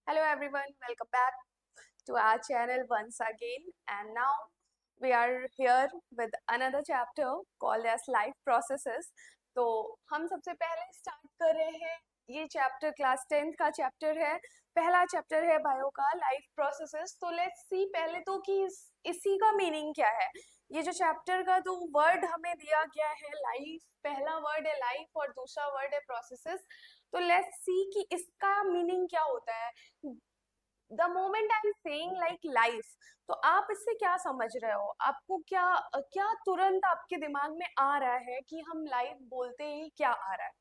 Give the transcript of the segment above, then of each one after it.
Hello everyone, welcome back to our channel once again. And now we are here with another chapter called as life processes. तो हम सबसे पहले start कर रहे हैं ये चैप्टर क्लास 10th का चैप्टर है। पहला चैप्टर है बायो का लाइफ प्रोसेसेस। तो लेट्स सी पहले तो कि इसी का मीनिंग क्या है। ये जो चैप्टर का तो वर्ड हमें दिया गया है लाइफ, पहला वर्ड है लाइफ और दूसरा वर्ड है प्रोसेसेस। तो लेट्स सी कि इसका मीनिंग क्या होता है। The moment I am saying like life, तो आप इससे क्या समझ रहे हो? आपको क्या क्या तुरंत आपके दिमाग में आ रहा है कि हम लाइफ बोलते ही क्या आ रहा है?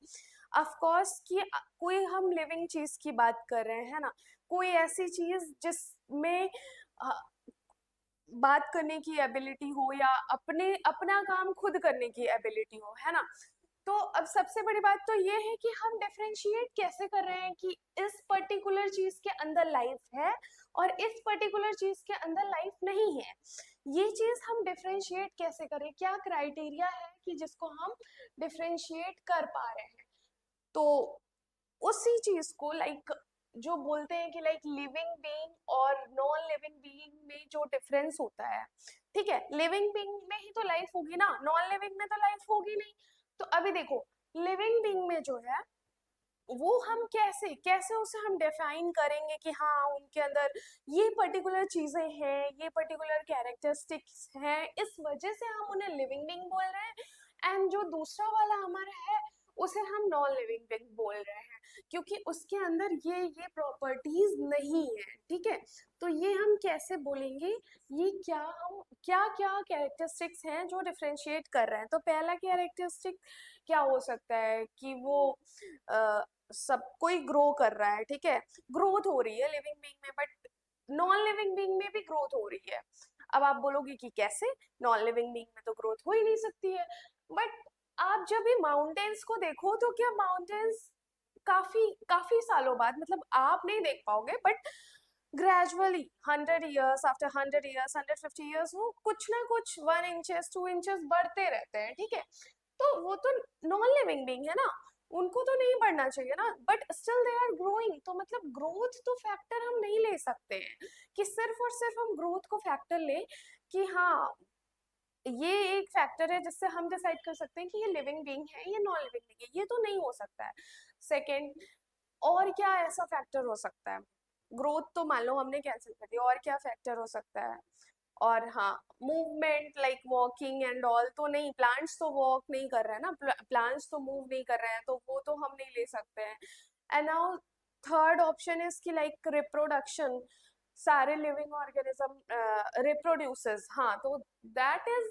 ऑफ कोर्स कि कोई हम लिविंग चीज की बात कर रहे हैं ना, कोई ऐसी चीज जिसमें बात करने की एबिलिटी हो या अपना काम खुद करने की एबिलिटी हो, है ना। तो अब सबसे बड़ी बात तो ये है कि हम डिफरेंशिएट कैसे कर रहे हैं कि इस पर्टिकुलर चीज के अंदर लाइफ है और इस पर्टिकुलर चीज के अंदर लाइफ नहीं है। ये चीज हम डिफरेंशिएट कैसे करें, क्या क्राइटेरिया है कि जिसको हम डिफरेंशिएट कर पा रहे हैं। तो उसी चीज को लाइक जो बोलते हैं कि लाइक लिविंग बीइंग और नॉन लिविंग बीइंग में जो डिफरेंस होता है, ठीक है, लिविंग बीइंग में ही तो लाइफ होगी ना, नॉन लिविंग में तो लाइफ होगी नहीं। तो अभी देखो, लिविंग बीइंग में जो है वो हम कैसे कैसे उसे हम डिफाइन करेंगे कि हाँ उनके अंदर ये पर्टिकुलर चीजें हैं, ये पर्टिकुलर कैरेक्टरिस्टिक्स हैं, इस वजह से हम उन्हें लिविंग बीइंग बोल रहे हैं। एंड जो दूसरा वाला हमारा है उसे हम नॉन लिविंग बीइंग बोल रहे हैं, क्योंकि उसके अंदर ये प्रॉपर्टीज नहीं है, ठीक है। तो ये हम कैसे बोलेंगे, ये क्या क्या कैरेक्टरिस्टिक्स हैं जो डिफरेंशिएट कर रहे हैं। तो पहला कैरेक्टरिस्टिक क्या हो सकता है कि वो सब कोई ग्रो कर रहा है, ठीक है, ग्रोथ हो रही है लिविंग बीइंग में, बट नॉन लिविंग बीइंग में भी ग्रोथ हो रही है। अब आप बोलोगे कि कैसे, नॉन लिविंग बीइंग में तो ग्रोथ हो ही नहीं सकती है। बट आप जब भी माउंटेन्स को देखो तो क्या माउंटेन्स काफी काफी सालों बाद, मतलब आप नहीं देख पाओगे, but gradually 100 years after 100 years 150 years वो कुछ ना कुछ 1 इंचेस 2 इंचेस बढ़ते रहते हैं, ठीक है। तो वो तो नॉन लिविंग बीइंग है ना, उनको तो नहीं बढ़ना चाहिए ना, but still they are growing. तो मतलब ग्रोथ तो फैक्टर हम नहीं ले सकते हैं कि सिर्फ और सिर्फ हम ग्रोथ को फैक्टर ले कि हाँ ये एक फैक्टर है जिससे हम डिसाइड कर सकते हैं कि ये लिविंग बीइंग है या नॉन लिविंग बीइंग है। ये तो नहीं हो सकता है। सेकंड, और क्या ऐसा फैक्टर हो सकता है? ग्रोथ तो मान लो हमने कैंसिल कर दिया, और क्या फैक्टर हो सकता है? और हाँ, movement like walking and all तो नहीं, प्लांट्स तो वॉक नहीं कर रहे हैं ना, प्लांट्स तो मूव नहीं कर रहे हैं, तो वो तो हम नहीं ले सकते हैं। And now third option is कि लाइक रिप्रोडक्शन, सारे लिविंग ऑर्गेनिज्म रिप्रोड्यूसेस, हाँ, तो दैट इज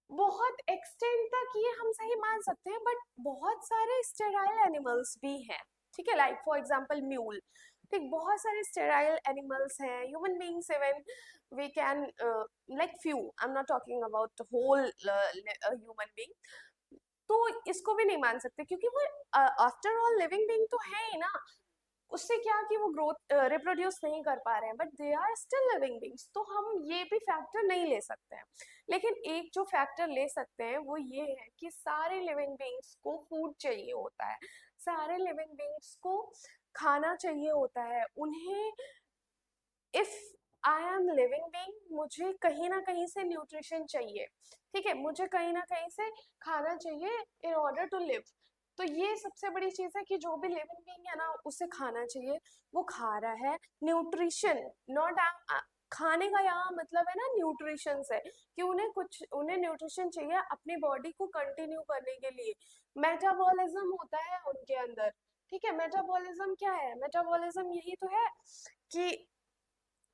बहुत एक्सटेंट तक ये हम सही मान सकते हैं, बट बहुत सारे स्टेराइल एनिमल्स भी हैं, ठीक है, लाइक फॉर एग्जांपल म्यूल, ठीक, बहुत सारे स्टेराइल एनिमल्स हैं। Human beings even we can like few, I am not talking about whole human being. तो इसको भी नहीं मान सकते क्योंकि वो आफ्टर ऑल लिविंग बीइंग तो है ही ना। उससे क्या कि वो ग्रोथ रिप्रोड्यूस नहीं कर पा रहे हैं, but they are still living beings, तो हम ये भी फैक्टर नहीं ले सकते हैं। लेकिन एक जो फैक्टर ले सकते हैं वो ये है कि सारे लिविंग बींग्स को फूड चाहिए होता है, सारे लिविंग बींग्स को खाना चाहिए होता है। उन्हें, if I am living being, मुझे कहीं ना कहीं से न्यूट्रिशन चाहिए, ठीक है, मुझे कहीं ना कहीं से खाना चाहिए इन ऑर्डर टू लिव। तो ये सबसे बड़ी चीज है कि जो भी लिविंग बीइंग है ना उसे खाना चाहिए, वो खा रहा है, न्यूट्रिशन, नॉट खाने का यहाँ मतलब है ना न्यूट्रिशन से, कि उन्हें न्यूट्रिशन चाहिए अपनी बॉडी को कंटिन्यू करने के लिए। मेटाबॉलिज्म होता है उनके अंदर, ठीक है। मेटाबॉलिज्म क्या है? मेटाबॉलिज्म यही तो है कि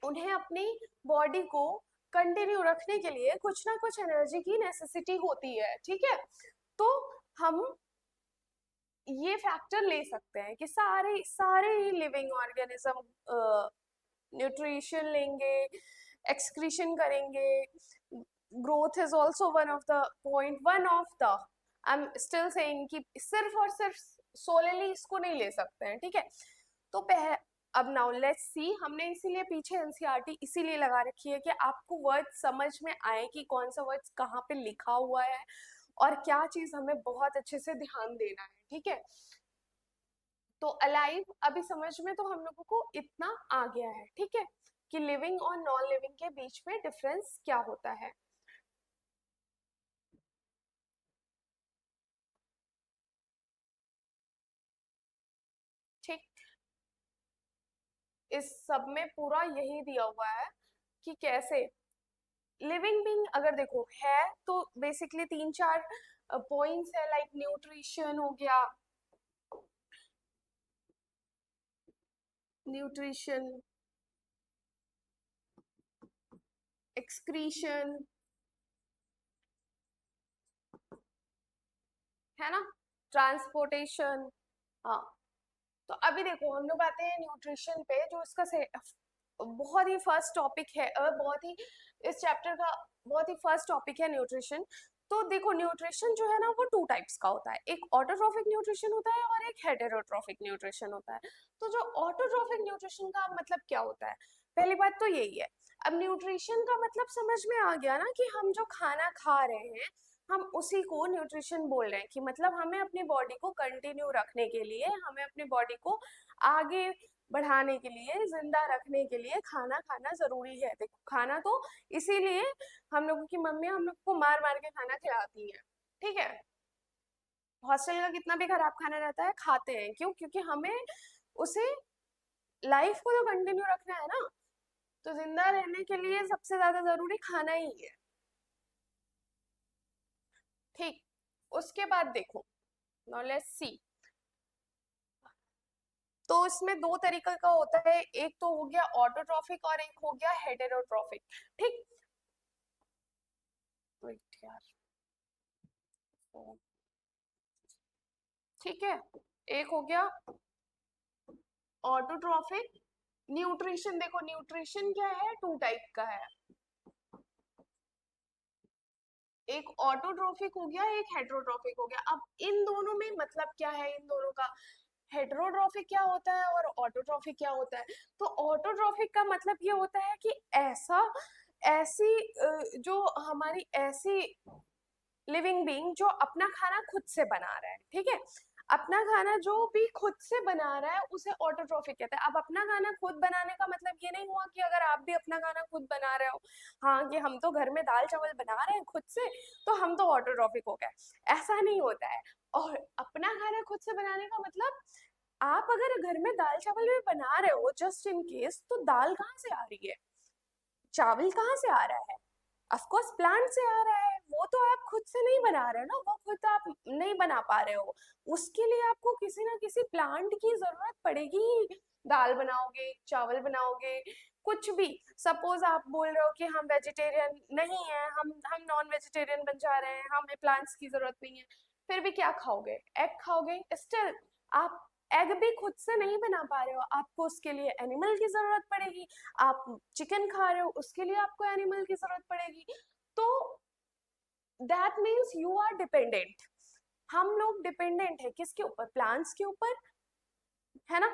उन्हें अपनी बॉडी को कंटिन्यू रखने के लिए कुछ ना कुछ एनर्जी की नेसेसिटी होती है, ठीक है। तो हम ये फैक्टर ले सकते हैं कि सारे सारे ही लिविंग ऑर्गेनिज्म न्यूट्रिशन लेंगे, एक्सक्रीशन करेंगे। Growth is also one of the point, one of the, I am still saying कि सिर्फ और सिर्फ सोलेली इसको नहीं ले सकते हैं, ठीक है। तो अब नाउ लेट्स सी, हमने इसीलिए पीछे एनसीईआरटी इसीलिए लगा रखी है कि आपको वर्ड समझ में आए कि कौन सा वर्ड कहाँ पे लिखा हुआ है और क्या चीज हमें बहुत अच्छे से ध्यान देना है, ठीक है। तो अलाइव अभी समझ में तो हम लोगों को इतना आ गया है, ठीक है, कि लिविंग और नॉन लिविंग के बीच में डिफरेंस क्या होता है। ठीक, इस सब में पूरा यही दिया हुआ है कि कैसे लिविंग बीइंग अगर देखो है तो बेसिकली तीन चार पॉइंट्स है, लाइक न्यूट्रिशन हो गया, न्यूट्रिशन, एक्सक्रीशन, है ना, ट्रांसपोर्टेशन। हाँ, तो अभी देखो हम लोग आते हैं न्यूट्रिशन पे, जो इसका बहुत ही फर्स्ट टॉपिक है, बहुत ही इस चैप्टर का बहुत ही फर्स्ट टॉपिक है न्यूट्रिशन। तो देखो न्यूट्रिशन जो है ना वो टू टाइप्स का होता है, एक ऑटोट्रॉफिक न्यूट्रिशन होता है और एक हेटेरोट्रॉफिक न्यूट्रिशन होता है। तो जो ऑटोट्रॉफिक न्यूट्रिशन का मतलब क्या होता है, पहली बात तो यही है। अब न्यूट्रिशन का मतलब समझ में आ गया ना, कि हम जो खाना खा रहे हैं हम उसी को न्यूट्रिशन बोल रहे हैं, कि मतलब हमें अपनी बॉडी को कंटिन्यू रखने के लिए, हमें अपनी बॉडी को आगे बढ़ाने के लिए, जिंदा रखने के लिए खाना खाना जरूरी है। देखो खाना तो इसीलिए हम लोगों की मम्मी हम लोग को मार मार के खाना खिलाती हैं, ठीक है। हॉस्टल का कितना भी खराब खाना रहता है खाते हैं, क्यों? क्योंकि हमें उसे लाइफ को तो कंटिन्यू रखना है ना, तो जिंदा रहने के लिए सबसे ज्यादा जरूरी खाना ही है। ठीक, उसके बाद देखो, नाउ लेट्स सी, तो इसमें दो तरीके का होता है, एक तो हो गया ऑटोट्रॉफिक और एक हो गया हेटेरोट्रॉफिक। ठीक, वेट यार, ठीक है, एक हो गया ऑटोट्रॉफिक न्यूट्रिशन। देखो न्यूट्रिशन क्या है, टू टाइप का है, एक ऑटोट्रॉफिक हो गया, एक हेटेरोट्रॉफिक हो गया। अब इन दोनों में मतलब क्या है, इन दोनों का हेटेरोट्रॉफिक क्या होता है और ऑटोट्रॉफिक क्या होता है। तो ऑटोट्रॉफिक का मतलब ये होता है कि ऐसा ऐसी जो हमारी ऐसी लिविंग बीइंग जो अपना खाना खुद से बना रहा है, ठीक है, अपना खाना जो भी खुद से बना रहा है उसे ऑटोट्रॉफिक कहते हैं। अब अपना खाना खुद बनाने का मतलब ये नहीं हुआ कि अगर आप भी अपना खाना खुद बना रहे हो, हाँ कि हम तो घर में दाल चावल बना रहे हैं खुद से तो हम तो ऑटोट्रॉफिक हो गए, ऐसा नहीं होता है। और अपना खाना खुद से बनाने का मतलब, आप अगर घर में दाल चावल भी बना रहे हो जस्ट इन केस, तो दाल कहाँ से आ रही है, चावल कहाँ से आ रहा है, ऑफ कोर्स प्लांट से आ रहा है। वो तो आप खुद से नहीं बना रहे हो ना, वो खुद आप नहीं बना पा रहे हो, उसके लिए आपको किसी ना किसी प्लांट की जरूरत पड़ेगी ही। दाल बनाओगे, चावल बनाओगे, कुछ भी, सपोज आप बोल रहे हो कि हम वेजिटेरियन नहीं है, हम नॉन वेजिटेरियन बन जा रहे हैं, हमें प्लांट्स की जरूरत नहीं है, फिर भी क्या खाओगे, एग खाओगे, स्टिल आप एग भी खुद से नहीं बना पा रहे हो, आपको उसके लिए एनिमल की जरूरत पड़ेगी। आप चिकन खा रहे हो, उसके लिए आपको एनिमल की जरूरत पड़ेगी। तो that means you are dependent. हम लोग डिपेंडेंट है किसके ऊपर, प्लांट्स के ऊपर, है ना,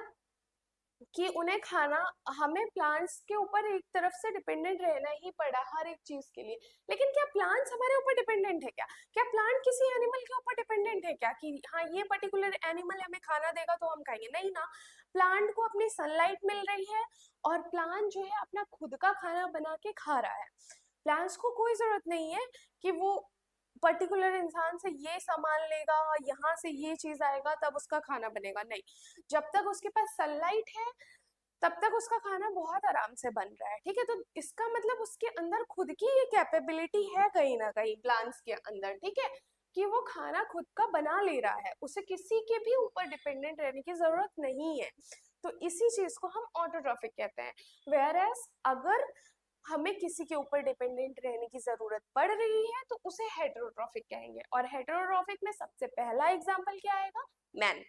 कि उन्हें खाना, हमें प्लांट्स के ऊपर एक तरफ से डिपेंडेंट रहना ही पड़ा हर एक चीज के लिए। लेकिन क्या प्लांट्स हमारे ऊपर डिपेंडेंट है क्या, क्या प्लांट किसी एनिमल के ऊपर डिपेंडेंट है क्या, कि हाँ ये पर्टिकुलर एनिमल हमें खाना देगा तो हम खाएंगे, नहीं ना। प्लांट को अपनी सनलाइट मिल रही है और प्लांट जो है अपना खुद का खाना बना के खा रहा है। प्लांट्स को कोई जरूरत नहीं है कि वो पर्टिकुलर इंसान से ये सामान लेगा, यहाँ से ये चीज आएगा तब उसका खाना बनेगा, नहीं। जब तक उसके पास सनलाइट है तब तक उसका खाना बहुत आराम से बन रहा है, ठीक है। तो इसका मतलब उसके अंदर खुद की ये कैपेबिलिटी है कहीं ना कहीं प्लांट्स के अंदर, ठीक है, कि वो खाना खुद का बना ले रहा है, उसे किसी के भी ऊपर डिपेंडेंट रहने की जरूरत नहीं है। तो इसी चीज को हम ऑटोट्रॉफिक कहते हैं। वेयर एज अगर हमें किसी के ऊपर डिपेंडेंट रहने की जरूरत पड़ रही है तो उसे हेटेरोट्रॉफिक कहेंगे। और हेटेरोट्रॉफिक में सबसे पहला एग्जांपल क्या आएगा, मैन,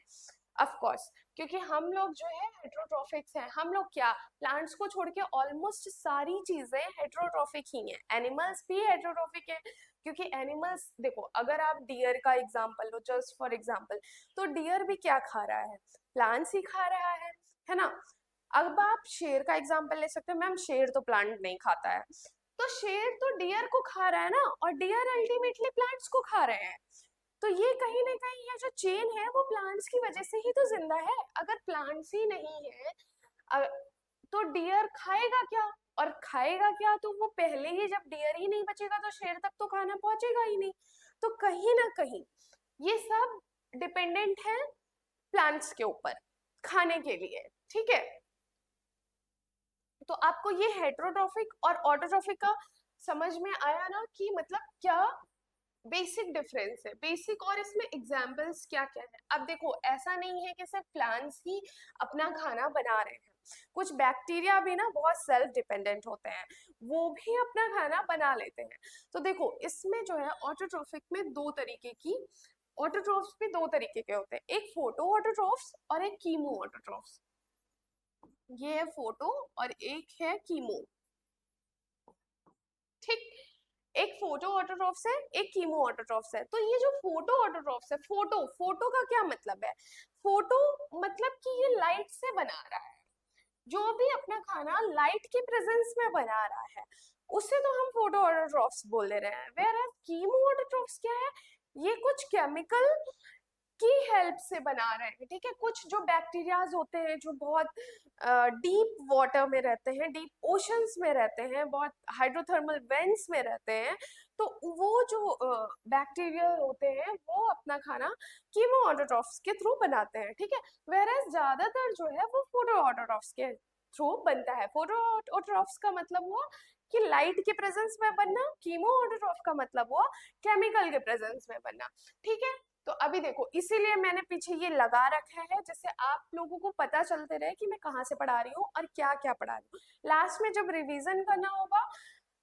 ऑफ कोर्स, क्योंकि हम लोग जो है हेटेरोट्रॉफिक्स हैं। हम लोग क्या, प्लांट्स को छोड़ के ऑलमोस्ट सारी चीजें हेटेरोट्रॉफिक ही हैं, एनिमल्स भी हेटेरोट्रॉफिक है। क्योंकि एनिमल्स देखो, अगर आप डियर का example low just for example, तो डियर भी क्या खा रहा है, प्लांट्स ही खा रहा है ना। अब आप शेर का एग्जांपल ले सकते हो, मैम शेर तो प्लांट नहीं खाता है, तो शेर तो डियर को खा रहा है ना, और डियर अल्टीमेटली प्लांट्स को खा रहे हैं। तो ये कहीं ना कहीं ये जो चेन है वो प्लांट्स की वजह से ही तो जिंदा है। अगर प्लांट्स ही नहीं है तो डियर खाएगा क्या? और खाएगा क्या? तो वो पहले ही, जब डियर ही नहीं बचेगा तो शेर तक तो खाना पहुंचेगा ही नहीं। तो कहीं ना कहीं ये सब डिपेंडेंट है प्लांट्स के ऊपर खाने के लिए, ठीक है। तो आपको ये हेटेरोट्रॉफिक और ऑटोट्रॉफिक का समझ में आया ना, कि मतलब क्या बेसिक डिफरेंस है, बेसिक, और इसमें एग्जाम्पल्स क्या क्या है। अब देखो, ऐसा नहीं है कि सिर्फ प्लांट्स ही अपना खाना बना रहे हैं, कुछ बैक्टीरिया भी ना बहुत सेल्फ डिपेंडेंट होते हैं, वो भी अपना खाना बना लेते हैं। तो देखो, इसमें जो है ऑटोट्रॉफिक में दो तरीके की, ऑटोट्रॉफ्स भी दो तरीके के होते हैं, एक फोटो ऑटोट्रॉफ्स और एक कीमो ऑटोट्रॉफ्स। ये है फोटो और एक है कीमो, ठीक। एक फोटो ऑटोट्रॉफ्स है, एक कीमो ऑटोट्रॉफ्स है। तो ये जो फोटो ऑटोट्रॉफ्स है, फोटो फोटो का क्या मतलब है? फोटो मतलब कि ये लाइट से बना रहा है, जो भी अपना खाना लाइट के प्रेजेंस में बना रहा है उसे तो हम फोटो ऑटोट्रॉफ्स बोल दे रहे हैं। वेयर एज कीमो ऑटोट्रॉफ्स क्या है? ये कुछ केमिकल की हेल्प से बना रहे हैं, ठीक है। कुछ जो बैक्टीरियाज होते हैं जो बहुत डीप वाटर में रहते हैं, डीप ओशंस में रहते हैं, बहुत हाइड्रोथर्मल वेंट्स में रहते हैं, तो वो जो बैक्टीरिया होते हैं वो अपना खाना कीमो ऑटोट्रॉफ्स के थ्रू बनाते हैं, ठीक है। वेरएज ज्यादातर जो है वो फोटो ऑटोट्रॉफ्स के थ्रू बनता है। फोटो ऑटोट्रॉफ्स का मतलब हुआ कि लाइट के प्रेजेंस में बनना, कीमो ऑटोट्रॉफ का मतलब हुआ केमिकल के प्रेजेंस में बनना, ठीक है। तो अभी देखो, इसीलिए मैंने पीछे ये लगा रखा है, जिससे आप लोगों को पता चलते रहे कि मैं कहाँ से पढ़ा रही हूँ और क्या क्या पढ़ा रही हूँ। लास्ट में जब रिवीजन करना होगा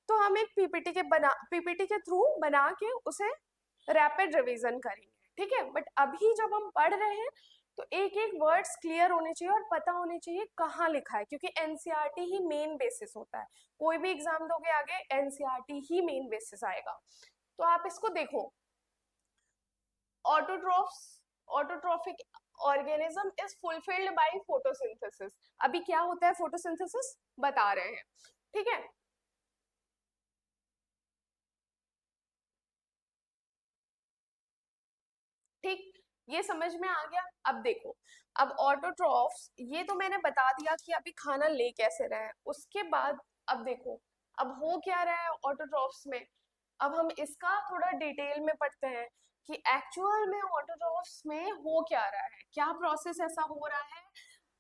तो हम एक पीपीटी के थ्रू बना के उसे रैपिड रिवीजन करेंगे, ठीक है। बट अभी जब हम पढ़ रहे हैं तो एक एक वर्ड्स क्लियर होने चाहिए और पता होने चाहिए कहाँ लिखा है, क्योंकि एनसीईआरटी ही मेन बेसिस होता है। कोई भी एग्जाम दोगे आगे, एनसीईआरटी ही मेन बेसिस आएगा। तो आप इसको देखो, autotrophs, autotrophic organism is fulfilled by photosynthesis. अभी क्या होता है फोटोसिंथेसिस बता रहे हैं, ठीक है। ठीक, ये समझ में आ गया। अब देखो, अब ऑटोट्रॉफ्स ये तो मैंने बता दिया कि अभी खाना ले कैसे रहे हैं। उसके बाद अब देखो, अब हो क्या रहा है ऑटोट्रॉफ्स में। अब हम इसका थोड़ा डिटेल में पढ़ते हैं कि एक्चुअल में ऑटोट्रॉफ्स में हो क्या रहा है, क्या प्रोसेस ऐसा हो रहा है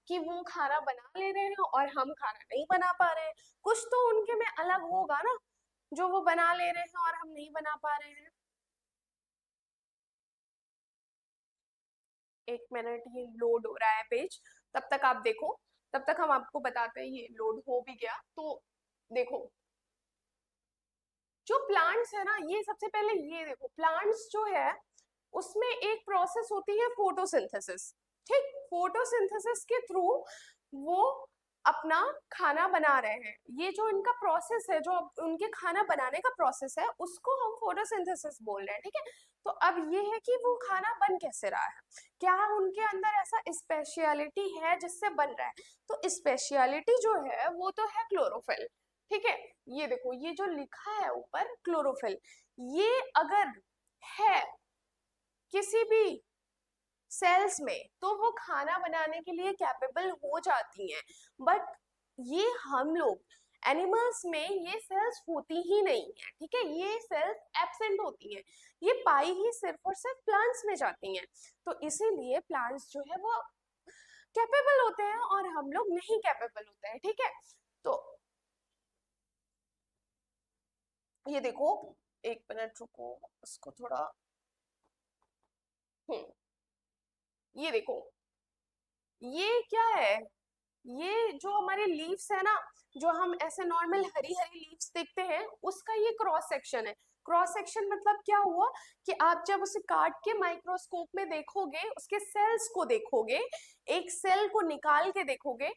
कि वो खाना बना ले रहे हैं और हम खाना नहीं बना पा रहे हैं। कुछ तो उनके में अलग होगा ना, जो वो बना ले रहे हैं और हम नहीं बना पा रहे हैं। एक मिनट, ये लोड हो रहा है पेज, तब तक आप देखो, तब तक हम आपको बताते हैं। ये लोड हो भी गया तो देखो, जो प्लांट्स है ना, ये सबसे पहले ये देखो, प्लांट्स जो है उसमें एक प्रोसेस होती है फोटोसिंथेसिस, ठीक। फोटोसिंथेसिस के थ्रू वो अपना खाना बना रहे हैं। ये जो इनका प्रोसेस है, जो उनके खाना बनाने का प्रोसेस है, उसको हम फोटोसिंथेसिस बोल रहे हैं, ठीक है। तो अब ये है कि वो खाना बन कैसे रहा है, क्या उनके अंदर ऐसा स्पेशलिटी है जिससे बन रहा है। तो स्पेशलिटी जो है वो तो है क्लोरोफिल, ठीक है। ये देखो, ये जो लिखा है ऊपर क्लोरोफिल, ये अगर है किसी भी सेल्स में तो वो खाना बनाने के लिए कैपेबल हो जाती हैं। बट ये हम लोग एनिमल्स में ये सेल्स होती ही नहीं है, ठीक है। ये सेल्स एब्सेंट होती हैं, ये पाई ही सिर्फ और सिर्फ प्लांट्स में जाती हैं। तो इसीलिए प्लांट्स जो है वो कैपेबल होते हैं और हम लोग नहीं कैपेबल होते हैं, ठीक है। तो ये देखो, एक मिनट रुको, उसको थोड़ा, हम्म, ये देखो, ये क्या है? ये जो हमारे लीव्स है ना, जो हम ऐसे नॉर्मल हरी हरी लीव्स देखते हैं, उसका ये क्रॉस सेक्शन है। क्रॉस सेक्शन मतलब क्या हुआ कि आप जब उसे काट के माइक्रोस्कोप में देखोगे, उसके सेल्स को देखोगे, एक सेल को निकाल के देखोगे,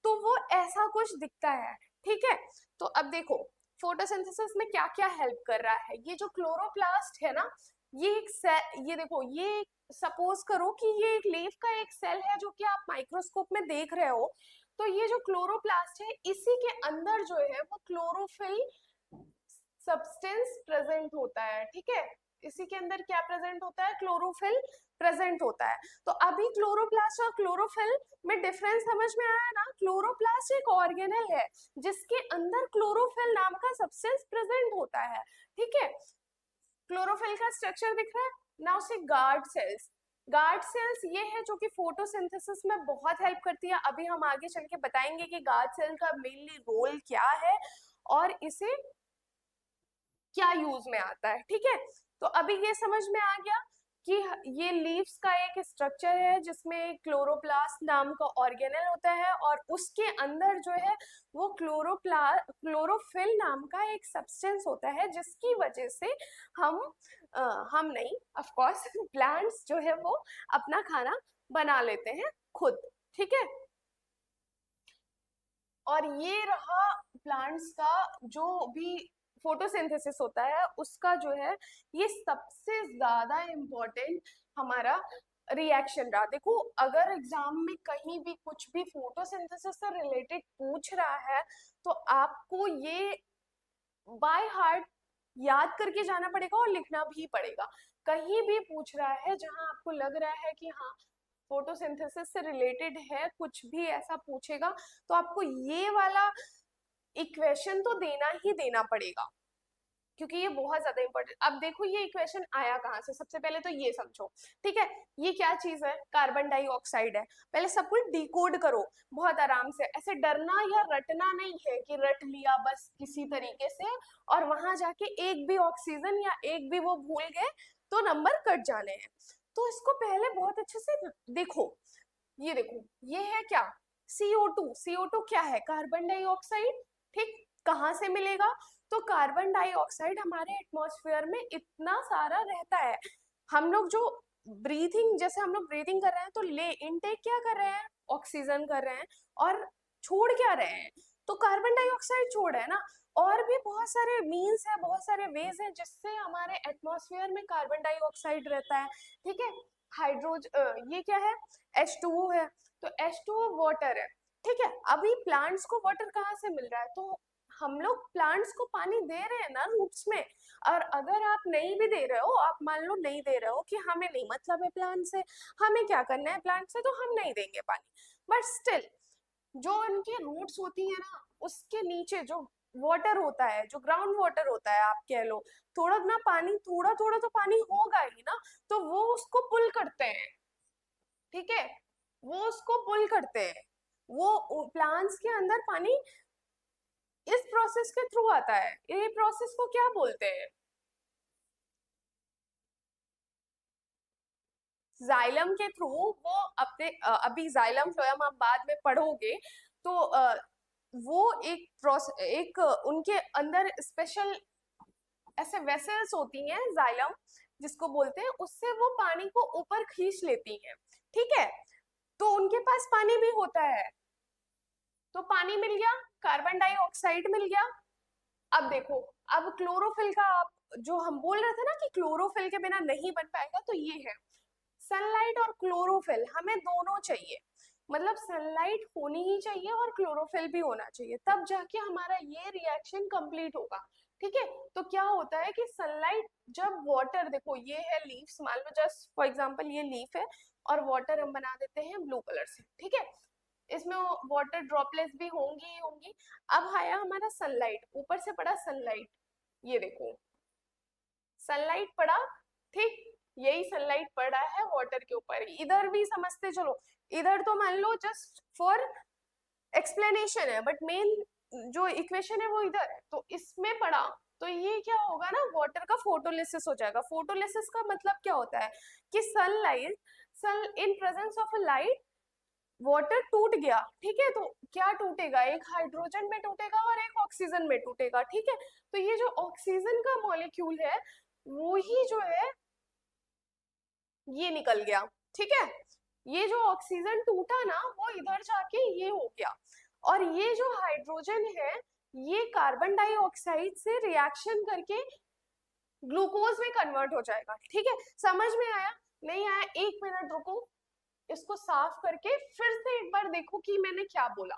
तो वो ऐसा कुछ दिखता है, ठीक है। तो अब देखो, फोटोसिंथेसिस में क्या क्या हेल्प कर रहा है। ये जो क्लोरोप्लास्ट है ना, ये एक सेल, ये देखो, ये सपोज करो कि ये एक लीफ का एक सेल है जो कि आप माइक्रोस्कोप में देख रहे हो। तो ये जो क्लोरोप्लास्ट है, इसी के अंदर जो है वो क्लोरोफिल सब्सटेंस प्रेजेंट होता है, ठीक है। इसी के अंदर क्या प्रेजेंट होता है, क्लोरोफिल प्रेजेंट होता है। तो अभी क्लोरोप्लास्ट और क्लोरोफिल में डिफरेंस समझ में आया ना। क्लोरोप्लास्ट एक ऑर्गेनेल है जिसके अंदर क्लोरोफिल नाम का सब्सटेंस प्रेजेंट होता है, ठीक है। क्लोरोफिल का स्ट्रक्चर दिख रहा है। नाउ से गार्ड सेल्स, गार्ड सेल्स ये है जो कि फोटोसिंथेसिस में बहुत हेल्प करती है। अभी हम आगे चल के बताएंगे कि गार्ड सेल का मेनली रोल क्या है और इसे क्या यूज में आता है, ठीक है। तो अभी ये समझ में आ गया कि ये लीव्स का एक स्ट्रक्चर है जिसमें क्लोरोप्लास्ट नाम का ऑर्गेनेल होता है और उसके अंदर जो है वो क्लोरोफिल नाम का एक सब्सटेंस होता है जिसकी वजह से हम नहीं, ऑफ कोर्स प्लांट्स जो है वो अपना खाना बना लेते हैं खुद, ठीक है। और ये रहा प्लांट्स का जो भी फोटोसिंथेसिस होता है उसका जो है ये सबसे ज्यादा इम्पोर्टेंट हमारा रिएक्शन रहा। देखो अगर एग्जाम में कहीं भी कुछ भी फोटोसिंथेसिस से रिलेटेड पूछ रहा है तो आपको ये बाय हार्ट याद करके जाना पड़ेगा और लिखना भी पड़ेगा। कहीं भी पूछ रहा है जहां आपको लग रहा है कि हाँ फोटोसिंथेसिस से रिलेटेड है, कुछ भी ऐसा पूछेगा तो आपको ये वाला इक्वेशन तो देना ही देना पड़ेगा क्योंकि ये बहुत ज्यादा इंपॉर्टेंट। अब देखो ये इक्वेशन आया कहाँ से, सबसे पहले तो ये समझो, ठीक है। ये क्या चीज है, कार्बन डाइऑक्साइड है। पहले सब कुछ डिकोड करो बहुत आराम से, ऐसे डरना या रटना नहीं है कि रट लिया बस किसी तरीके से और वहां जाके एक भी ऑक्सीजन या एक भी वो भूल गए तो नंबर कट जाने हैं। तो इसको पहले बहुत अच्छे से देखो। ये देखो ये है क्या, CO2। CO2 क्या है, कार्बन डाइऑक्साइड, ठीक। कहाँ से मिलेगा, तो कार्बन डाइऑक्साइड हमारे एटमॉस्फेयर में इतना सारा रहता है। हम लोग जो ब्रीथिंग, जैसे हम लोग ब्रीथिंग कर रहे हैं तो ले इनटेक क्या कर रहे हैं, ऑक्सीजन कर रहे हैं और छोड़ क्या रहे हैं, तो कार्बन डाइऑक्साइड छोड़ रहे हैं ना। और भी बहुत सारे मीन्स है, बहुत सारे वेज है जिससे हमारे एटमॉस्फेयर में कार्बन डाइऑक्साइड रहता है, ठीक है। ये क्या है, H2O है, तो H2O वाटर है, ठीक है। अभी प्लांट्स को वाटर कहाँ से मिल रहा है, तो हम लोग प्लांट्स को पानी दे रहे हैं ना रूट्स में। और अगर आप नहीं भी दे रहे हो, आप मान लो नहीं दे रहे हो कि हमें नहीं मतलब है प्लांट से, हमें क्या करना है प्लांट से, तो हम नहीं देंगे पानी, बट स्टिल जो उनके रूट्स होती है ना उसके नीचे जो वाटर होता है, जो ग्राउंड वाटर होता है आप कह लो, थोड़ा ना पानी, थोड़ा थोड़ा तो पानी होगा ही ना, तो वो उसको पुल करते हैं, ठीक है। वो उसको पुल करते हैं, वो प्लांट्स के अंदर पानी इस प्रोसेस के थ्रू आता है। ये प्रोसेस को क्या बोलते हैं, जाइलम के थ्रू। वो अपने अभी जाइलम फ्लोएम आप बाद में पढ़ोगे तो वो एक प्रोसेस, एक उनके अंदर स्पेशल ऐसे वेसल्स होती हैं जाइलम जिसको बोलते हैं, उससे वो पानी को ऊपर खींच लेती हैं, ठीक है। तो उनके पास पानी भी होता है, तो पानी मिल गया, कार्बन डाइऑक्साइड मिल गया। अब देखो, अब क्लोरोफिल का आप जो हम बोल रहे थे ना कि क्लोरोफिल के बिना नहीं बन पाएगा, तो ये है सनलाइट और क्लोरोफिल, हमें दोनों चाहिए। मतलब सनलाइट होनी ही चाहिए और क्लोरोफिल भी होना चाहिए, तब जाके हमारा ये रिएक्शन कंप्लीट होगा, ठीक है। तो क्या होता है कि सनलाइट जब वाटर, देखो ये है लीव्स, मान लो जस्ट फॉर एग्जांपल ये लीफ है और वाटर हम बना देते हैं ब्लू कलर से, ठीक है। इसमें वाटर ड्रॉपलेट्स भी होंगी ही होंगी। अब आया हमारा सनलाइट, ऊपर से पड़ा सनलाइट, ये देखो सनलाइट पड़ा, ठीक। यही सनलाइट पड़ा है वाटर के ऊपर, इधर भी समझते चलो, इधर तो मान लो जस्ट फॉर एक्सप्लेनेशन है, बट मेन जो इक्वेशन है वो इधर है, तो इसमें पड़ा तो ये क्या होगा ना, वाटर का फोटोलिसिस हो जाएगा। फोटोलिसिस का मतलब क्या होता है कि sunlight, sun in presence of a light water टूट गया, ठीक है। तो क्या टूटेगा, एक हाइड्रोजन में टूटेगा और एक ऑक्सीजन में टूटेगा, ठीक है। तो ये जो ऑक्सीजन का मॉलिक्यूल है वो ही जो है ये निकल गया, ठीक है। ये जो ऑक्सीजन टूटा ना वो इधर जाके ये हो गया, और ये जो हाइड्रोजन है ये कार्बन डाइऑक्साइड से रिएक्शन करके ग्लूकोज में कन्वर्ट हो जाएगा, ठीक है। समझ में आया, नहीं आया, एक मिनट रुको, इसको साफ करके फिर से एक बार देखो कि मैंने क्या बोला।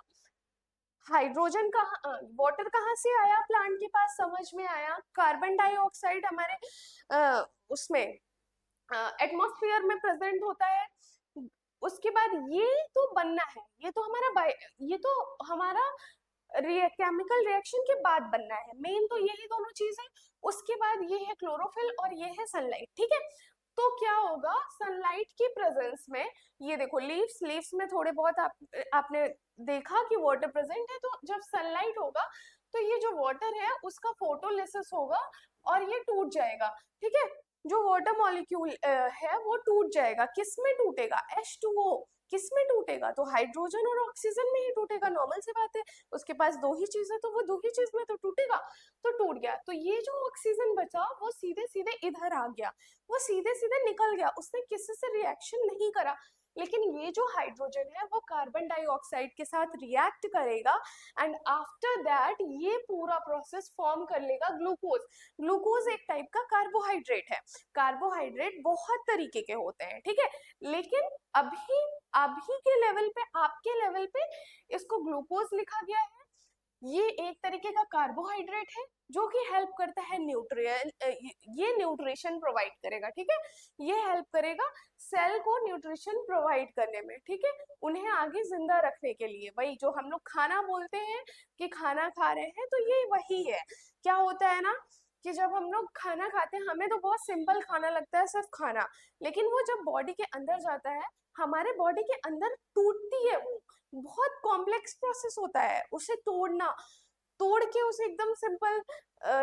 हाइड्रोजन कहाँ, वाटर कहाँ से आया प्लांट के पास, समझ में आया। कार्बन डाइऑक्साइड हमारे उसमें एटमॉस्फेयर में प्रेजेंट होता है। उसके बाद ये तो बनना है, ये तो हमारा ये तो हमारा केमिकल रिएक्शन के बाद बनना है, मेन तो यही दोनों चीज है। उसके बाद ये है क्लोरोफिल और ये है सनलाइट, ठीक है। तो क्या होगा सनलाइट की प्रेजेंस में, ये देखो लीव्स, लीव्स में थोड़े बहुत आपने देखा कि वाटर प्रेजेंट है, तो जब सनलाइट होगा तो ये जो वाटर है उसका फोटोलिसिस होगा और ये टूट जाएगा, ठीक है। जो वाटर मॉलिक्यूल है वो टूट जाएगा, किस में टूटेगा, H2O। किस में टूटेगा, तो हाइड्रोजन और ऑक्सीजन में ही टूटेगा, नॉर्मल सी बात है, उसके पास दो ही चीज है तो वो दो ही चीज में तो टूटेगा। तो टूट गया, तो ये जो ऑक्सीजन बचा वो सीधे सीधे इधर आ गया, वो सीधे सीधे निकल गया, उसने किसी से रिएक्शन नहीं करा। लेकिन ये जो हाइड्रोजन है वो कार्बन डाइऑक्साइड के साथ रिएक्ट करेगा एंड आफ्टर दैट ये पूरा प्रोसेस फॉर्म कर लेगा ग्लूकोज। ग्लूकोज एक टाइप का कार्बोहाइड्रेट है। कार्बोहाइड्रेट बहुत तरीके के होते हैं, ठीक है, लेकिन अभी अभी के लेवल पे, आपके लेवल पे इसको ग्लूकोज लिखा गया है। ये एक तरीके का कार्बोहाइड्रेट है जो कि हेल्प करता है न्यूट्रिएंट, ये न्यूट्रिशन प्रोवाइड करेगा, ठीक है। ये हेल्प करेगा सेल को न्यूट्रिशन प्रोवाइड करने में, ठीक है, उन्हें आगे जिंदा रखने के लिए। वही जो हम लोग खाना बोलते हैं कि खाना खा रहे हैं, तो ये वही है। क्या होता है ना कि जब हम लोग खाना खाते हैं हमें तो बहुत सिंपल खाना लगता है, सिर्फ खाना, लेकिन वो जब बॉडी के अंदर जाता है, हमारे बॉडी के अंदर टूटती है वो, बहुत कॉम्प्लेक्स प्रोसेस होता है उसे तोड़ना, तोड़ के उसे एकदम सिंपल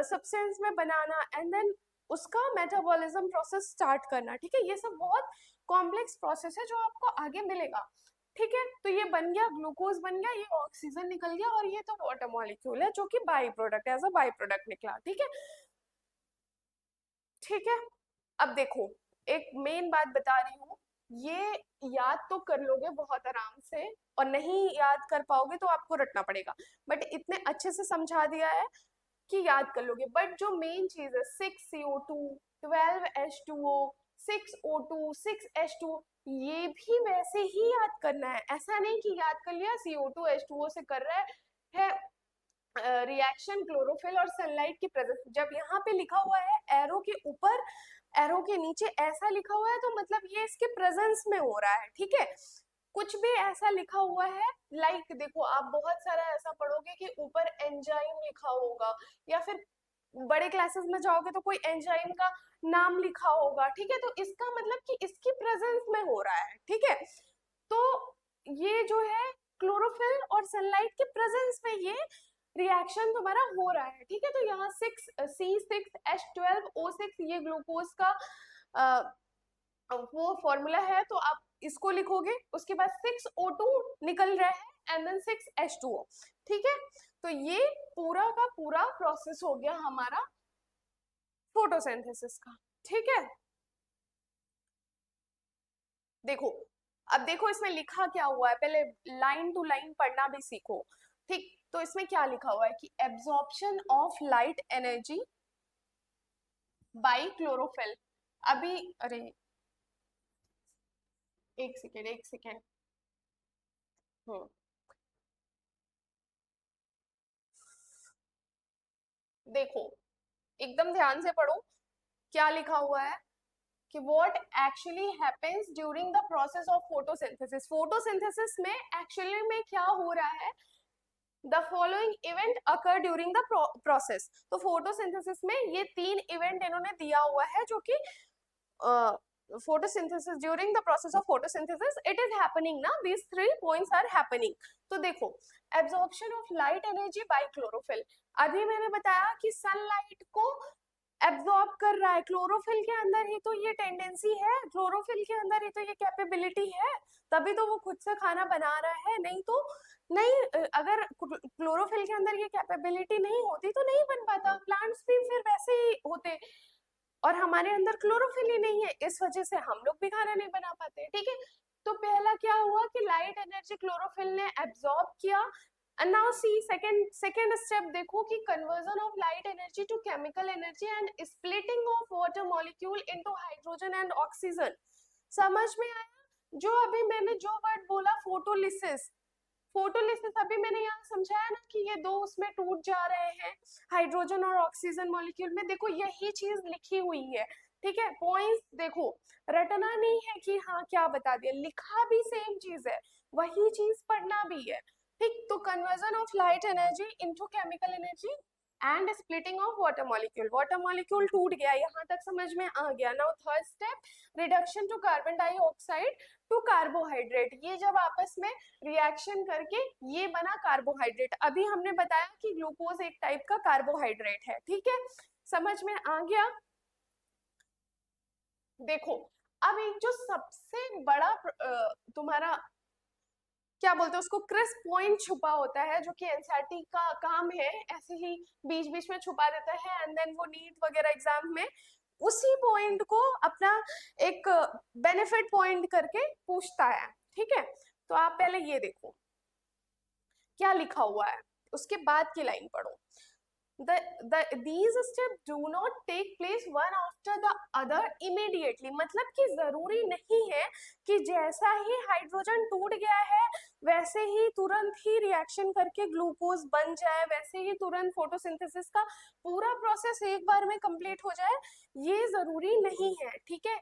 सब्सटेंस में बनाना एंड देन उसका मेटाबॉलिज्म प्रोसेस स्टार्ट करना, ठीक है। ये सब बहुत कॉम्प्लेक्स प्रोसेस है जो आपको आगे मिलेगा, ठीक है। तो ये बन गया, ग्लूकोज बन गया, ये ऑक्सीजन निकल गया और ये तो वाटर मॉलिक्यूल है जो कि by product, as a by product निकला, ठीक है, ठीक है। अब देखो एक मेन बात बता रही हूँ, ये याद तो कर लोगे बहुत आराम से, और नहीं याद कर पाओगे तो आपको रटना पड़ेगा, बट इतने अच्छे से समझा दिया है कि याद कर लोगे। बट जो मेन चीज है 6CO2, 12H2O, 6O2, 6H2O, ये भी वैसे ही याद करना है। ऐसा नहीं कि याद कर लिया CO2 H2O से कर रहा है रिएक्शन क्लोरोफिल और सनलाइट की प्रेजेंस। जब यहाँ पे लिखा हुआ है एरो के ऊपर, एरो के नीचे ऐसा लिखा हुआ है, तो मतलब ये इसके प्रेजेंस में हो रहा है, ठीक है। कुछ भी ऐसा लिखा हुआ है, लाइक देखो आप बहुत सारा ऐसा पढ़ोगे कि ऊपर एंजाइम लिखा होगा, या फिर बड़े क्लासेस में जाओगे तो कोई एंजाइम का नाम लिखा होगा, ठीक है, तो इसका मतलब कि इसकी प्रेजेंस में हो रहा है, ठीक है। तो ये जो है क्लोरोफिल और सनलाइट के प्रेजेंस में ये रिएक्शन तुम्हारा हो रहा है, ठीक है। तो यहाँ 6C6H12O6 ये ग्लूकोज का वो फॉर्मूला है, तो आप इसको लिखोगे, उसके बाद 6O2 निकल रहा है एंड देन 6H2O, ठीक है। तो ये पूरा का पूरा प्रोसेस हो गया हमारा फोटोसिंथेसिस का, ठीक है। देखो अब देखो इसमें लिखा क्या हुआ है, पहले लाइन टू लाइन पढ़ना भी सीखो, ठीक। तो इसमें क्या लिखा हुआ है कि absorption of light energy by chlorophyll. अभी अरे एक सेकेंड, एक सेकेंड। हम्म देखो एकदम ध्यान से पढ़ो, क्या लिखा हुआ है कि what actually happens during the process of photosynthesis। Photosynthesis में एक्चुअली में क्या हो रहा है, the following event occur during the process. तो फोटोसिंथेसिस में ये तीन इवेंट इन्होंने दिया हुआ है जो कि photosynthesis during the process of photosynthesis it is happening ना, these three points are happening। तो देखो absorption of light energy by chlorophyll, अभी मैंने बताया कि सनलाइट को एब्जॉर्ब कर रहा है, क्लोरोफिल के अंदर ही तो ये टेंडेंसी है, क्लोरोफिल के अंदर ही तो ये कैपेबिलिटी है, तभी तो वो खुद से खाना बना रहा है, नहीं तो नहीं। अगर क्लोरोफिल के अंदर ये कैपेबिलिटी नहीं होती तो नहीं बन पाता, प्लांट्स भी फिर वैसे ही होते, और हमारे अंदर क्लोरोफिल ही नहीं है, इस वजह से हम लोग भी खाना नहीं बना पाते, ठीक है। तो पहला क्या हुआ कि लाइट एनर्जी क्लोरोफिल ने एब्जॉर्ब किया, and now see second step देखो कि conversion of light energy to chemical energy and splitting of water molecule into hydrogen and oxygen। समझ में आया जो अभी मैंने जो वर्ड बोला फोटोलिसिस, फोटोलिसिस अभी मैंने यहाँ समझाया ना कि ये दो उसमें टूट जा रहे हैं हाइड्रोजन और ऑक्सीजन मॉलिक्यूल में। देखो यही चीज लिखी हुई है, ठीक है। पॉइंट्स देखो, रटना नहीं है कि हाँ क्या बता दिया, लिखा भी सेम चीज है, वही चीज पढ़ना भी है, ठीक। तो conversion of light energy into chemical energy and splitting of water molecule टूट गया, यहाँ तक समझ में आ गया। Now third step, reduction to carbon dioxide to carbohydrate. ये जब आपस में रिएक्शन करके ये बना कार्बोहाइड्रेट। अभी हमने बताया कि ग्लूकोज एक टाइप का कार्बोहाइड्रेट है, ठीक है, समझ में आ गया। देखो अब एक जो सबसे बड़ा तुम्हारा क्या बोलते हैं उसको, क्रिस्प पॉइंट छुपा होता है, जो कि एनसीईआरटी का काम है ऐसे ही बीच बीच में छुपा देता है, एंड देन वो नीट वगैरह एग्जाम में उसी पॉइंट को अपना एक बेनिफिट पॉइंट करके पूछता है, ठीक है। तो आप पहले ये देखो क्या लिखा हुआ है, उसके बाद की लाइन पढ़ो। These steps do not take place one after the other immediately। मतलब कि जरूरी नहीं है कि जैसा ही हाइड्रोजन टूट गया है वैसे ही तुरंत ही रिएक्शन करके ग्लूकोज बन जाए, वैसे ही तुरंत फोटोसिंथेसिस का पूरा प्रोसेस एक बार में कंप्लीट हो जाए, ये जरूरी नहीं है, ठीक है।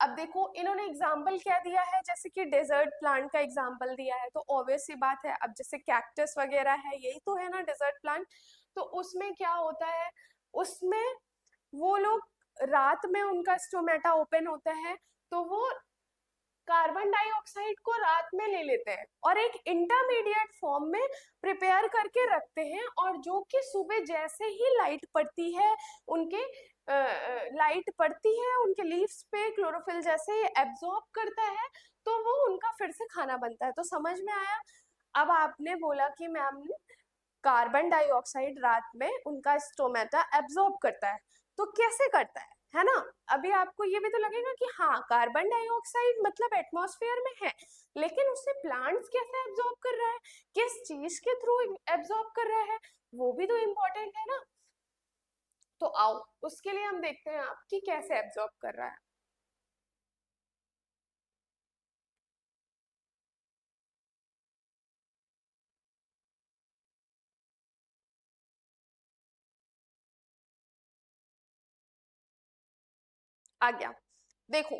अब देखो इन्होंने एग्जाम्पल क्या दिया है, जैसे कि डेजर्ट प्लांट का एग्जाम्पल दिया है, तो ऑब्वियस सी बात है, अब जैसे कैक्टस वगैरह है यही तो है ना डेजर्ट प्लांट। तो उसमें क्या होता है, उसमें वो लोग रात में उनका स्टोमेटा ओपन होता है, तो वो कार्बन डाइऑक्साइड को रात में ले लेते हैं और एक इंटरमीडिएट फॉर्म में प्रिपेयर करके रखते हैं, और जो कि सुबह जैसे ही लाइट पड़ती है उनके लाइट पड़ती है उनके लीव्स पे, क्लोरोफिल जैसे ही एब्जॉर्ब करता है तो वो उनका फिर से खाना बनता है। तो समझ में आया। अब आपने बोला कि मैम कार्बन डाइऑक्साइड रात में उनका स्टोमेटा एब्जॉर्ब करता है, तो कैसे करता है ना। अभी आपको ये भी तो लगेगा कि हाँ कार्बन डाइऑक्साइड मतलब एटमॉस्फेयर में है, लेकिन उससे प्लांट्स कैसे एब्जॉर्ब कर रहा है, किस चीज के थ्रू एब्जॉर्ब कर रहा है, वो भी तो इम्पोर्टेंट है ना। तो आओ उसके लिए हम देखते हैं आप कि कैसे एब्जॉर्ब कर रहा है। आ गया, देखो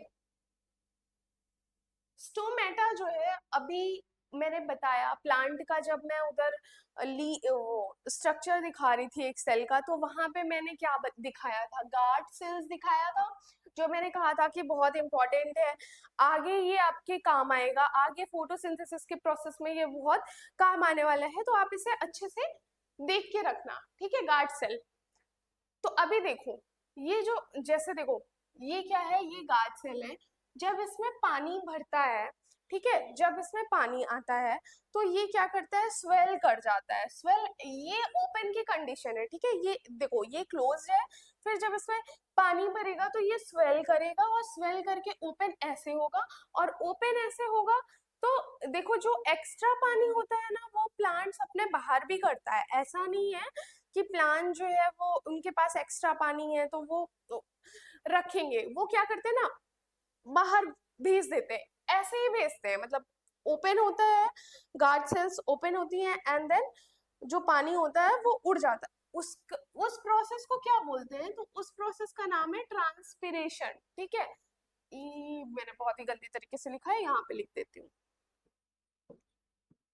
स्टोमेटा जो है, अभी मैंने बताया प्लांट का, जब मैं उधर वो स्ट्रक्चर दिखा रही थी एक सेल का, तो वहां पे मैंने क्या दिखाया था, गार्ड सेल्स दिखाया था, जो मैंने कहा था कि बहुत इंपॉर्टेंट है, आगे ये आपके काम आएगा, आगे फोटोसिंथेसिस के प्रोसेस में ये बहुत काम आने वाला है, तो आप इसे अच्छे से देख के रखना, ठीक है। गार्ड सेल, तो अभी देखो ये जो, जैसे देखो ये क्या है, ये गार्ड सेल है, जब इसमें पानी भरता है, ठीक है, जब इसमें पानी आता है तो ये क्या करता है, स्वेल कर जाता है, स्वेल, ये ओपन की कंडीशन है, ठीक है, ये देखो ये क्लोज है, फिर जब इसमें पानी भरेगा तो ये स्वेल करेगा, और स्वेल करके ओपन ऐसे होगा, और ओपन ऐसे होगा, तो देखो जो एक्स्ट्रा पानी होता है ना वो प्लांट्स अपने बाहर भी करता है, ऐसा नहीं है कि प्लांट जो है वो उनके पास एक्स्ट्रा पानी है तो वो तो रखेंगे, वो क्या करते हैं ना बाहर भेज देते हैं, ऐसे ही भेजते हैं, मतलब ओपन होता है, गार्ड सेल्स ओपन होती हैं, एंड देन जो पानी होता है वो उड़ जाता है, उस प्रोसेस को क्या बोलते हैं, तो उस प्रोसेस का नाम है ट्रांसपिरेशन, ठीक है। मैंने बहुत ही गंदी तरीके से लिखा है, यहाँ पे लिख देती हूँ।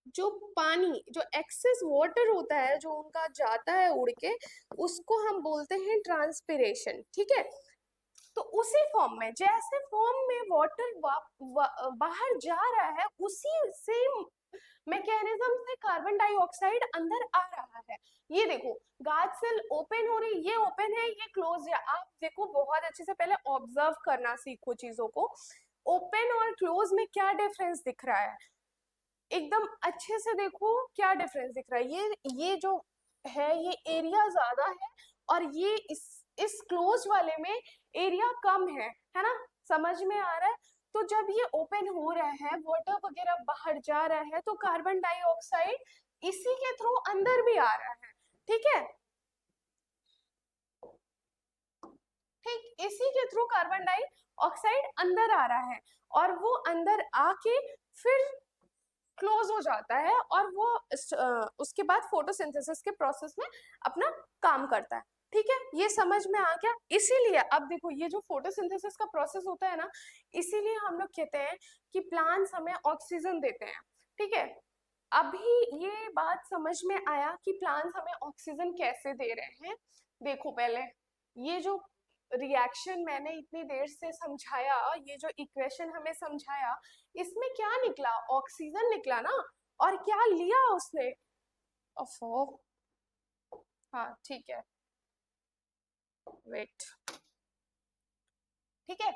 जो पानी, जो एक्सेस वाटर होता है जो उनका जाता है उड़ के, उसको हम बोलते हैं ट्रांसपिरेशन, ठीक है। तो उसी फॉर्म में, जैसे फॉर्म में वाटर बाहर जा रहा है, उसी सेम मैकेनिज्म से कार्बन डाइऑक्साइड अंदर आ रहा है। ये देखो गार्ड सेल ओपन हो रही, ये ओपन है ये क्लोज है, आप देखो बहुत अच्छे से पहले ऑब्जर्व करना सीखो चीजों को, ओपन और क्लोज में क्या डिफरेंस दिख रहा है, एकदम अच्छे से देखो क्या डिफरेंस दिख रहा है। ये जो है ये एरिया ज्यादा है, और ये इस क्लोज वाले में एरिया कम है ना, समझ में आ रहा है। तो जब ये ओपन हो रहा है, वाटर वगैरह बाहर जा रहा है, तो कार्बन डाइऑक्साइड इसी के थ्रू अंदर भी आ रहा है, ठीक है, ठीक इसी के थ्रू कार्बन डाइऑक्साइड अंदर आ रहा है, और वो अंदर आके फिर क्लोज हो जाता है और वो उसके बाद फोटोसिंथेसिस के प्रोसेस में अपना काम करता है। ठीक है, ये समझ में आ गया। इसीलिए अब देखो ये जो फोटोसिंथेसिस का प्रोसेस होता है ना, इसीलिए हम लोग कहते हैं कि प्लांट्स हमें ऑक्सीजन देते हैं। ठीक है, अभी ये बात समझ में आया कि प्लांट्स हमें ऑक्सीजन कैसे दे रहे हैं। देखो पहले ये जो रिएक्शन मैंने इतनी देर से समझाया, ये जो इक्वेशन हमें समझाया, इसमें क्या निकला? ऑक्सीजन निकला ना। और क्या लिया उसने? ओफो, हाँ ठीक है, वेट, ठीक है,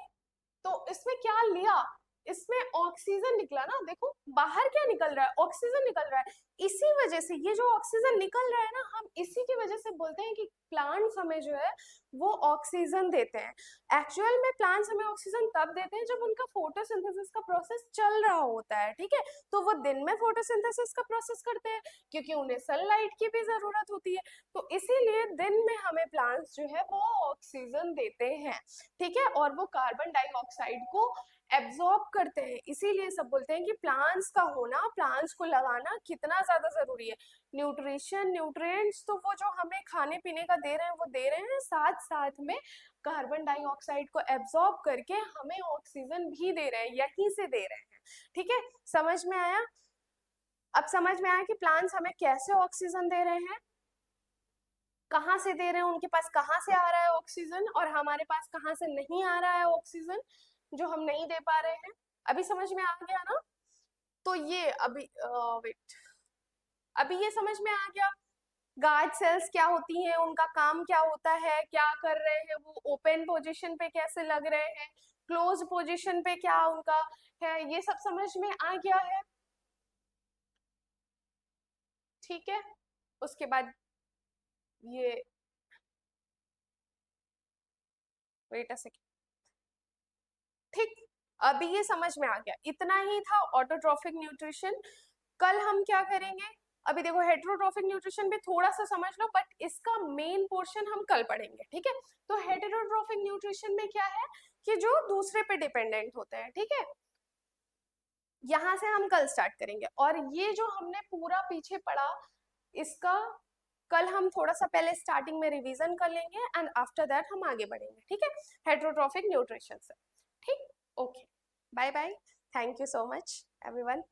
तो इसमें क्या लिया? इसमें ऑक्सीजन निकला ना। देखो बाहर क्या निकल रहा है? ऑक्सीजन निकल रहा है। इसी वजह से ये जो ऑक्सीजन निकल रहा है ना, हम इसी की वजह से बोलते हैं कि प्लांट्स हमें जो है वो ऑक्सीजन देते हैं। एक्चुअल में प्लांट्स हमें ऑक्सीजन तब देते हैं जब उनका फोटोसिंथेसिस का प्रोसेस चल रहा होता है। ठीक है, तो वो दिन में फोटोसिंथेसिस का प्रोसेस करते हैं क्योंकि उन्हें सनलाइट की भी जरूरत होती है, तो इसीलिए दिन में हमें प्लांट्स जो है वो ऑक्सीजन देते हैं। ठीक है, और वो कार्बन डाइऑक्साइड को एब्जॉर्ब करते हैं। इसीलिए सब बोलते हैं कि प्लांट्स का होना, प्लांट्स को लगाना कितना ज्यादा जरूरी है। न्यूट्रिशन, न्यूट्रिएंट्स तो वो जो हमें खाने पीने का दे रहे हैं वो दे रहे हैं, साथ साथ में कार्बन डाइऑक्साइड को एब्जॉर्ब करके हमें ऑक्सीजन भी दे रहे हैं, यहीं से दे रहे हैं। ठीक है, समझ में आया? अब समझ में आया कि प्लांट्स हमें कैसे ऑक्सीजन दे रहे हैं, कहाँ से दे रहे हैं, उनके पास कहाँ से आ रहा है ऑक्सीजन, और हमारे पास कहाँ से नहीं आ रहा है ऑक्सीजन जो हम नहीं दे पा रहे हैं। अभी समझ में आ गया ना? तो ये अभी वेट, अभी ये समझ में आ गया गार्ड सेल्स क्या होती हैं, उनका काम क्या होता है, क्या कर रहे हैं वो, ओपन पोजीशन पे कैसे लग रहे हैं, क्लोज पोजीशन पे क्या उनका है, ये सब समझ में आ गया है। ठीक है, उसके बाद ये, वेट अ सेकेंड, ठीक, अभी ये समझ में आ गया। इतना ही था ऑटोट्रॉफिक न्यूट्रिशन। कल हम क्या करेंगे? अभी देखो हेटेरोट्रॉफिक न्यूट्रिशन भी थोड़ा सा समझ लो, बट इसका मेन पोर्शन हम कल पढ़ेंगे। ठीक है, तो हेटेरोट्रॉफिक न्यूट्रिशन में क्या है कि जो दूसरे पे डिपेंडेंट होते हैं। ठीक है, यहाँ से हम कल स्टार्ट करेंगे, और ये जो हमने पूरा पीछे पढ़ा इसका कल हम थोड़ा सा पहले स्टार्टिंग में रिवीजन कर लेंगे, एंड आफ्टर दैट हम आगे बढ़ेंगे। ठीक है, हेटेरोट्रॉफिक न्यूट्रिशन से। ठीक, okay, bye bye, thank you so much everyone.